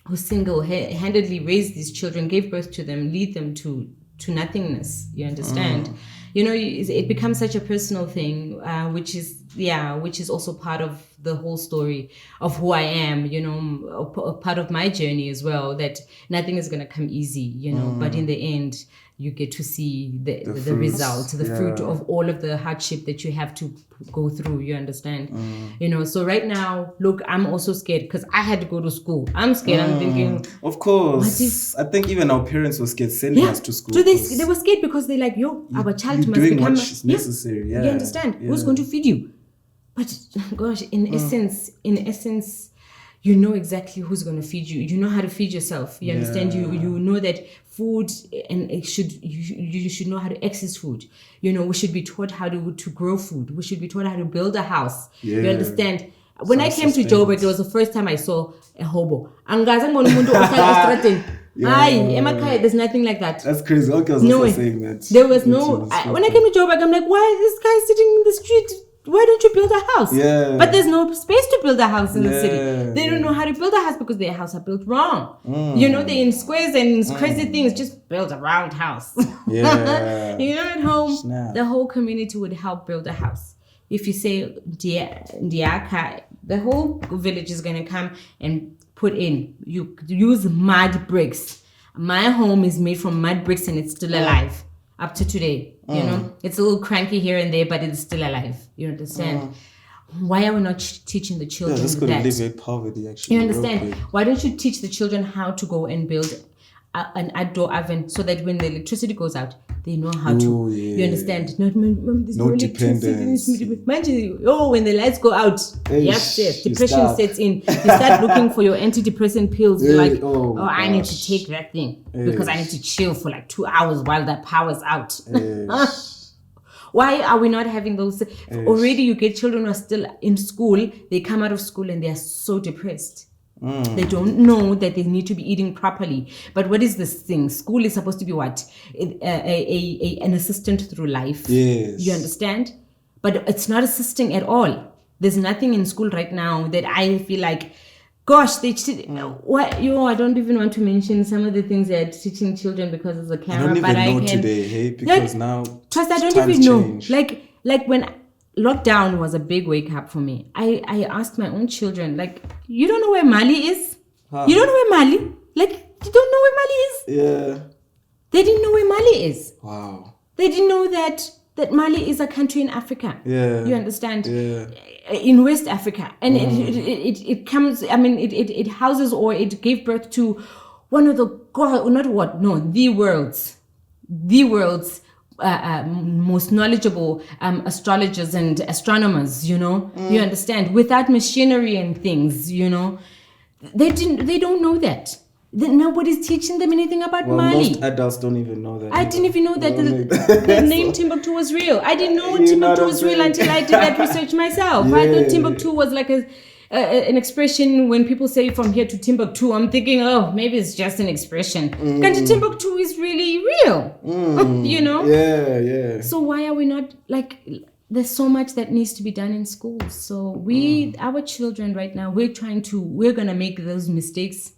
who single-handedly raised these children, gave birth to them, lead them to nothingness? You understand? It becomes such a personal thing, which is also part of the whole story of who I am, part of my journey as well, that nothing is going to come easy, but in the end, you get to see the result, the fruit of all of the hardship that you have to go through, you understand? So right now, look, I'm also scared because I had to go to school. I'm scared. I'm thinking, of course. I think even our parents were scared sending us to school. So they were scared because they're like, our child must become necessary. You understand? Who's going to feed you? But gosh, in essence, you know exactly who's going to feed you. You know how to feed yourself. You understand? You know that food, and you should know how to access food. We should be taught how to grow food. We should be taught how to build a house. You understand? When I came to Joburg, it was the first time I saw a hobo. There's nothing like that. That's crazy. Okay, I was also saying that. There was no. When I came to Joburg, I'm like, why is this guy sitting in the street? Why don't you build a house? Yeah. But there's no space to build a house in the city. They don't know how to build a house because their house are built wrong. They're in squares and crazy things. Just build a round house. At home, the whole community would help build a house. If you say Ndiaka, the whole village is going to come and put in. You use mud bricks. My home is made from mud bricks and it's still alive up to today. It's a little cranky here and there, but it's still alive. You understand? Why are we not teaching the children that? This could alleviate poverty, actually. You understand? Why don't you teach the children how to go and build an outdoor oven so that when the electricity goes out, they know how to. You understand? No dependence. When the lights go out, yes, depression sets in. You start looking for your antidepressant pills. You're like, I need to take that thing because I need to chill for like 2 hours while the power's out. Why are we not having those? Already you get children who are still in school. They come out of school and they are so depressed. They don't know that they need to be eating properly. But what is this thing? School is supposed to be what? An assistant through life. Yes. You understand? But it's not assisting at all. There's nothing in school right now that I feel like, gosh, I don't even want to mention some of the things they're teaching children because of the camera. I don't even know today, hey, because now trust, I don't even know. Like when lockdown was a big wake up for me. I asked my own children, like, you don't know where Mali is? Huh. You don't know where Mali? Like, you don't know where Mali is? Yeah. They didn't know where Mali is. Wow. They didn't know that Mali is a country in Africa. Yeah. You understand? Yeah. In West Africa. And it comes, I mean, it houses, or it gave birth to one of the world's most knowledgeable astrologers and astronomers, you know. You understand? Without machinery and things, you know. They don't know that. Nobody's teaching them anything about Mali. Most adults don't even know that. I didn't even know that the name Timbuktu was real. I didn't know Timbuktu was real until I did that research myself. Yeah. I thought Timbuktu was like an expression. When people say from here to Timbuktu, I'm thinking, oh, maybe it's just an expression. And Timbuktu is really real. You know? Yeah, yeah. So why are we not, like, there's so much that needs to be done in schools. So our children right now, we're going to make those mistakes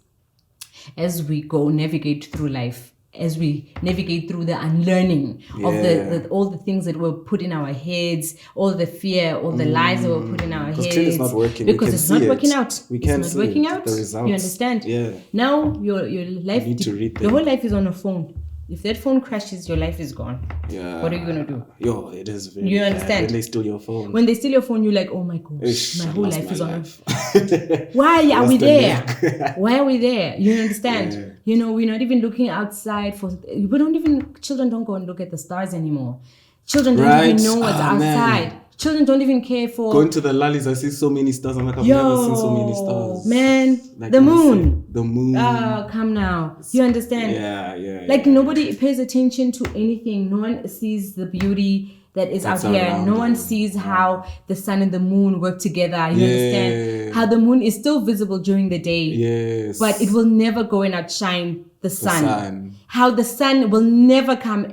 as we go navigate through life, as we navigate through the unlearning of all the things that were put in our heads, all the fear, all the lies that were put in our heads. It's not working. Because it's not working out. It's not working out. The results. You understand? Yeah. Now your life, your whole life is on a phone. If that phone crashes, your life is gone. Yeah. What are you going to do? Yo, it is very You bad. understand? When they steal your phone. When they steal your phone, you're like, oh my gosh, my whole life is on. Why are we there? Why are we there? You understand? Yeah. You know, we're not even looking outside children don't go and look at the stars anymore. Children don't even know what's outside. Man. Children don't even care for... Going to the lollies, I see so many stars. I'm like, I've never seen so many stars. Man, like the moon. The moon. Oh, come now. You understand? Yeah. Like, nobody pays attention to anything. No one sees the beauty that is out here. No one sees how the sun and the moon work together. You understand? How the moon is still visible during the day. Yes. But it will never go and outshine the sun. How the sun will never come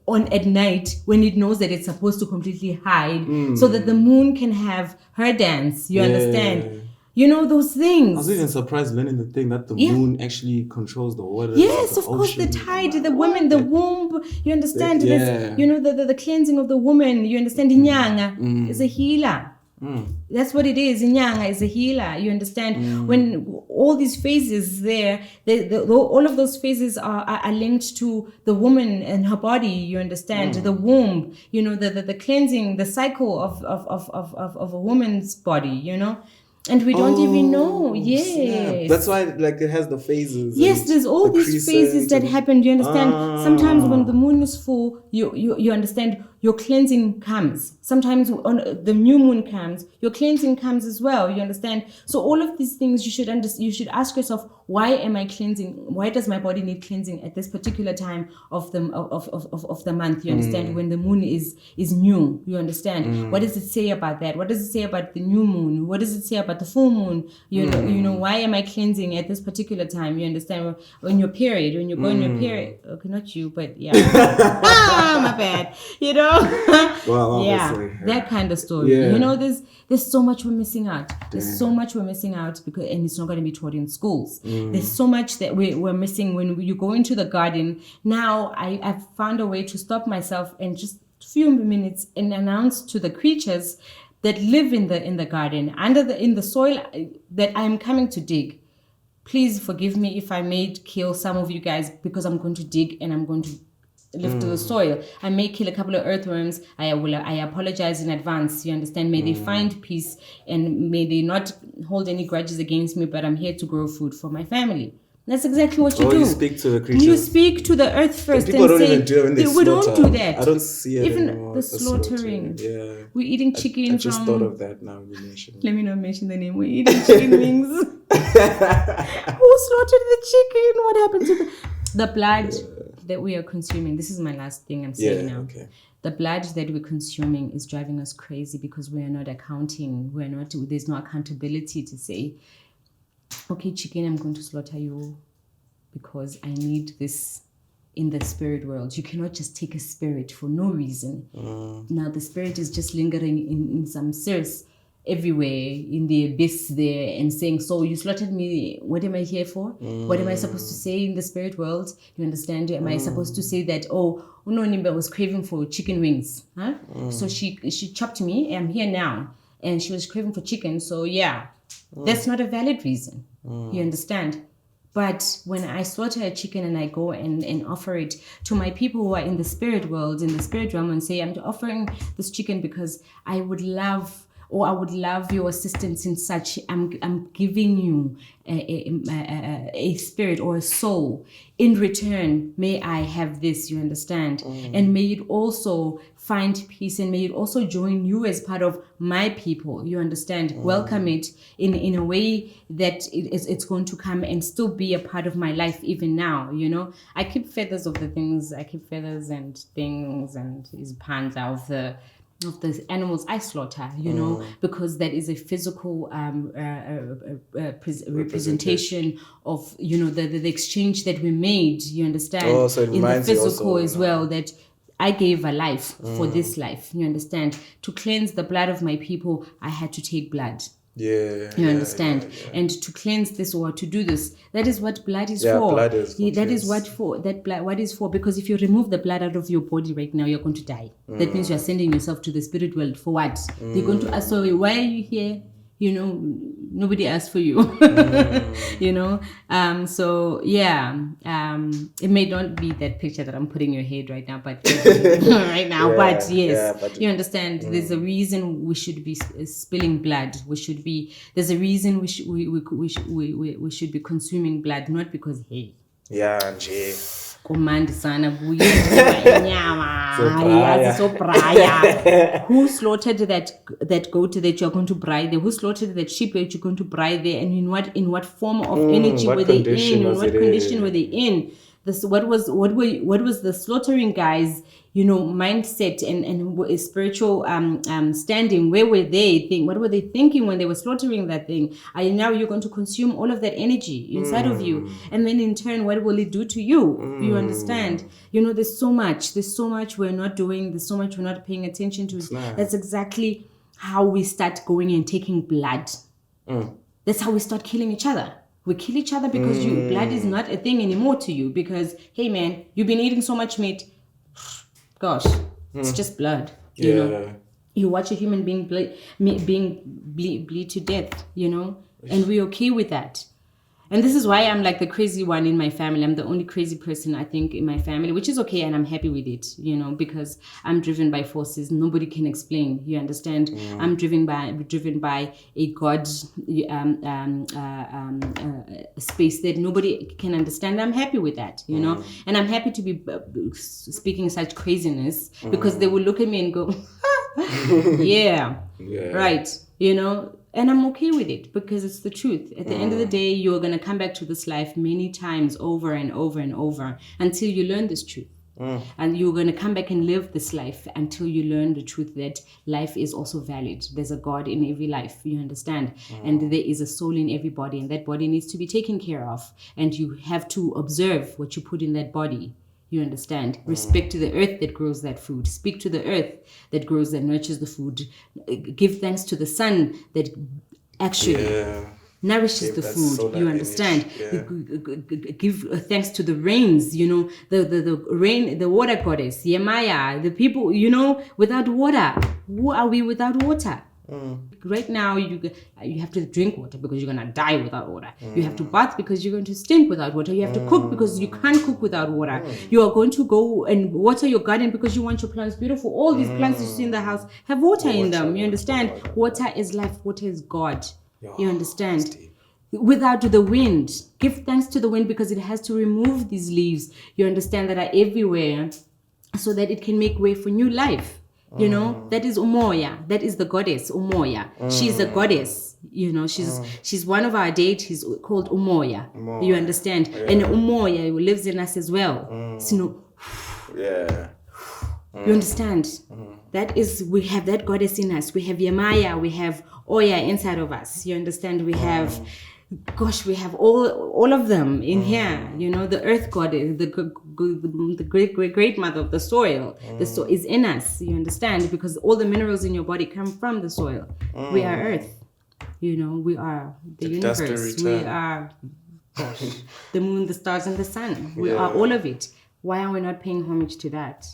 on at night when it knows that it's supposed to completely hide, so that the moon can have her dance. You understand? You know, those things. I was even surprised learning the thing that the moon actually controls the water. Yes, of course, the tide, the woman, the womb. You understand? You know, the cleansing of the woman. You understand? Inyanga is a healer. That's what it is. Inyanga is a healer. You understand? When all these phases there, all of those phases are linked to the woman and her body. You understand? The womb. You know, the cleansing, the cycle of a woman's body. You know. And we don't even know. Yes. Snap. That's why, like, it has the phases. Yes, there's all these phases that happen. You understand? Sometimes when the moon is full, you understand, your cleansing comes. Sometimes on the new moon comes, your cleansing comes as well. You understand? So all of these things, you should ask yourself, why am I cleansing? Why does my body need cleansing at this particular time of the month? You understand? When the moon is new. You understand? What does it say about that? What does it say about the new moon? What does it say about the full moon? You know, why am I cleansing at this particular time? You understand? When your period, when you go in your period. Okay, not you, but yeah. My bad. You know? Well, that kind of story. You know, there's so much we're missing out. There's so much we're missing out and it's not going to be taught in schools. There's so much that we're missing when you go into the garden. Now I've found a way to stop myself and just a few minutes and announce to the creatures that live in the garden, in the soil, that I am coming to dig. Please forgive me if I may kill some of you guys, because I'm going to dig and I'm going to lift the soil. I may kill a couple of earthworms. I apologize in advance. You understand? May they find peace and may they not hold any grudges against me, but I'm here to grow food for my family. That's exactly what you do. You speak to the creatures. You speak to the earth first and don't say, even do it when they we don't do that. I don't see it even anymore. The slaughtering. Yeah. We're eating chicken. I just thought of that now. Let me not mention the name. We're eating chicken wings. Who slaughtered the chicken? What happened to the blood that we are consuming? This is my last thing I'm saying now. Okay. The blood that we're consuming is driving us crazy because we are not accounting. There's no accountability to say, okay, chicken, I'm going to slaughter you because I need this in the spirit world. You cannot just take a spirit for no reason. Now the spirit is just lingering in some source everywhere in the abyss there and saying, so you slaughtered me, what am I here for? What am I supposed to say in the spirit world? You understand? Am I supposed to say that, oh, Noni was craving for chicken wings, huh? So she chopped me, I'm here now, and she was craving for chicken, so yeah, that's not a valid reason. You understand? But when I slaughter a chicken and I go and offer it to my people who are in the spirit world, in the spirit realm, and say, I'm offering this chicken because I would love your assistance in such, I'm giving you a spirit or a soul. In return, may I have this, you understand? And may it also find peace, and may it also join you as part of my people, you understand? Welcome it in a way that it's going to come and still be a part of my life even now, you know? I keep feathers and things and his pans of the animals I slaughter, you know, because that is a physical representation of, you know, the exchange that we made, you understand? Oh, so it in the physical also, as well, that I gave a life for this life, you understand? To cleanse the blood of my people, I had to take blood. Yeah. You understand? Yeah. And to cleanse this or to do this, that is what blood is for. Blood is for that is what is for. Because if you remove the blood out of your body right now, you're going to die. That means you're sending yourself to the spirit world for what? They're going to ask, sorry, why are you here? You know, nobody asked for you. You know? So yeah, it may not be that picture that I'm putting in your head right now, but right now, but yes, but you understand. There's a reason we should be spilling blood. There's a reason we should be consuming blood, not because hey. Yeah, nje. Kumandi sana inyama. So braya. Who slaughtered that goat that you're going to braai there? Who slaughtered that sheep that you're going to braai there? And in what form of energy were they in? In what condition were they in? What was the slaughtering guys, you know, mindset and spiritual standing? Where were they? What were they thinking when they were slaughtering that thing? Now you're going to consume all of that energy inside of you, and then in turn, what will it do to you? You understand? You know, there's so much we're not doing. There's so much we're not paying attention to. That's exactly how we start going and taking blood. That's how we start killing each other. We kill each other because blood is not a thing anymore to you. Because, hey man, you've been eating so much meat. Gosh, it's just blood. You know, you watch a human being bleed to death. You know, and we're okay with that. And this is why I'm like the crazy one in my family. I'm the only crazy person, I think, in my family, which is okay, and I'm happy with it, you know, because I'm driven by forces nobody can explain. You understand? I'm driven by a God space that nobody can understand. I'm happy with that, you know, and I'm happy to be speaking such craziness because they will look at me and go, yeah, right, you know. And I'm okay with it because it's the truth. At the end of the day, you're going to come back to this life many times over and over and over until you learn this truth. And you're going to come back and live this life until you learn the truth that life is also valid. There's a God in every life, you understand? And there is a soul in every body, and that body needs to be taken care of. And you have to observe what you put in that body. You understand? Respect to the earth that grows that food. Speak to the earth that grows, that nurtures the food. Give thanks to the sun that actually nourishes the food. You understand? Give thanks to the rains, you know, the rain, the water goddess, Yemaya, the people, you know, without water. Who are we without water? Right now, you have to drink water because you're going to die without water. You have to bath because you're going to stink without water. You have to cook because you can't cook without water. You are going to go and water your garden because you want your plants beautiful. All these plants you see in the house have water in them. You understand? Water is life. Water is God. You understand? Without the wind, give thanks to the wind because it has to remove these leaves, you understand, that are everywhere so that it can make way for new life. You know, that is Umoya. That is the goddess Umoya. She's a goddess. You know, she's one of our deities called Umoya. You understand? And Umoya lives in us as well. So, you understand? That is, we have that goddess in us. We have Yemaya. We have Oya inside of us. You understand? We have gosh, we have all of them in here. You know, the earth god, the great mother of the soil. The soil is in us. You understand? Because all the minerals in your body come from the soil. We are earth. You know, we are the universe. We are, gosh, the moon, the stars, and the sun. We are all of it. Why are we not paying homage to that?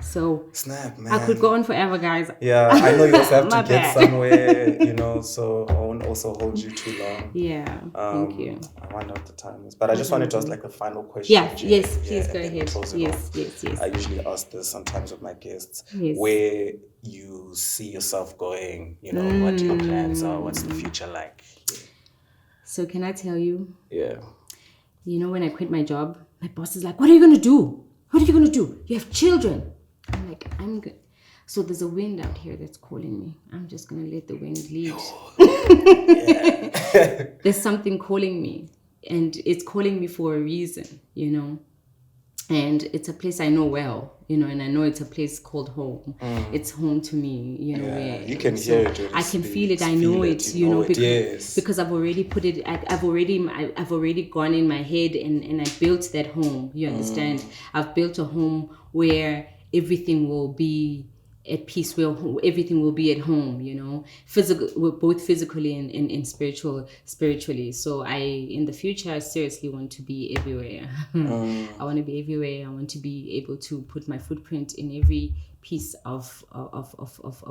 So snap, man. I could go on forever, guys. Yeah, I know you also have to get somewhere, you know, so I won't also hold you too long. Yeah, thank you. I wonder what the time is. But I just wanted to ask like a final question. Yeah, yes, please go ahead. Yes. I usually ask this sometimes with my guests. Where you see yourself going, you know, what your plans are, what's the future like? Yeah. So can I tell you? Yeah. You know, when I quit my job, my boss is like, what are you going to do? What are you going to do? You have children. I'm like, I'm good. So there's a wind out here that's calling me. I'm just going to let the wind lead. There's something calling me. And it's calling me for a reason, you know. And it's a place I know well, you know, and I know it's a place called home. It's home to me, you know. Where, you can hear it. I can feel it. I know it, you know, because I've already put it. I've already gone in my head and I built that home. You understand? I've built a home where everything will be at peace, where everything will be at home, you know, both physically and spiritually. So in the future, I seriously want to be everywhere. I want to be everywhere. I want to be able to put my footprint in every piece of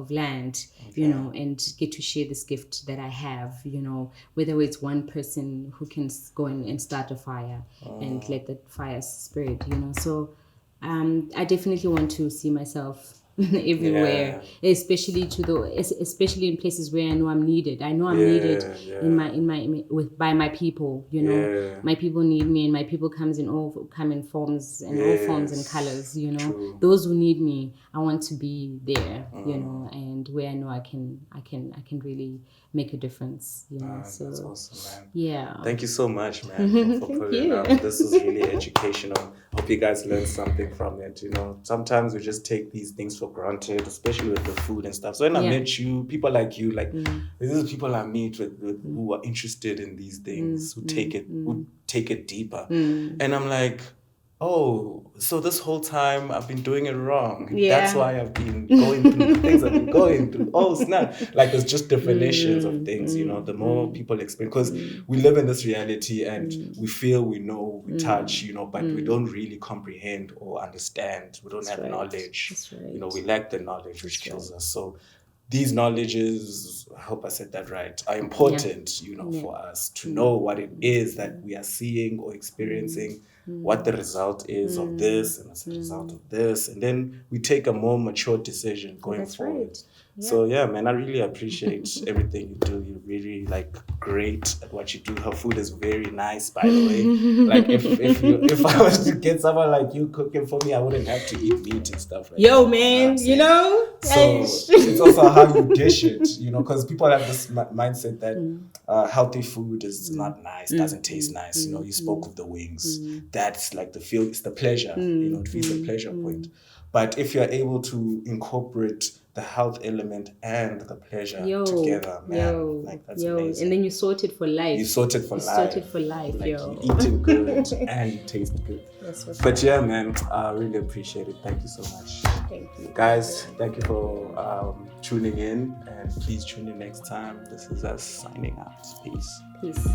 land, you know, and get to share this gift that I have, you know, whether it's one person who can go and start a fire and let the fire spread, you know. So I definitely want to see myself everywhere, especially in places where I know I'm needed. I know I'm needed by my people. You know, my people need me, and my people come in forms and all forms and colors. You know, True. Those who need me, I want to be there. You know, and where I know I can really make a difference. You know, so that's awesome, man. Yeah. Thank you so much, man, for pulling up. This is really educational. Hope you guys learned something from it. You know, sometimes we just take these things for granted, especially with the food and stuff. So when I met you, people like you, like these are people I meet with who are interested in these things, who take it deeper, and I'm like, oh, so this whole time I've been doing it wrong. That's why I've been going through the things I've been going through. Oh, snap. Like, there's just definitions of things, you know, the more people experience. Because we live in this reality and we feel, we know, we touch, you know, but we don't really comprehend or understand. We don't have knowledge. That's right. You know, we lack the knowledge, which kills us. So these knowledges, I hope I said that right, are important, you know, for us to know what it is that we are seeing or experiencing, what the result is of this, and as a result of this. And then we take a more mature decision going forward. Right. Yeah. So yeah, man, I really appreciate everything you do. You're really like great at what you do. Her food is very nice, by the way. Like if I was to get someone like you cooking for me, I wouldn't have to eat meat and stuff like Yo, that. man, you know? So it's also how you dish it, you know, because people have this mindset that healthy food is not nice, doesn't taste nice. You know, you spoke of the wings. That's like it's the pleasure, you know, it feels the pleasure point. But if you're able to incorporate the health element and the pleasure together, man, like that's amazing. And then you sort it for life. You sort it for life. Sort it for life, like you eating good and you taste good. But yeah, man, I really appreciate it. Thank you so much. Thank you. Guys, thank you for tuning in, and please tune in next time. This is us signing out. Peace. Peace.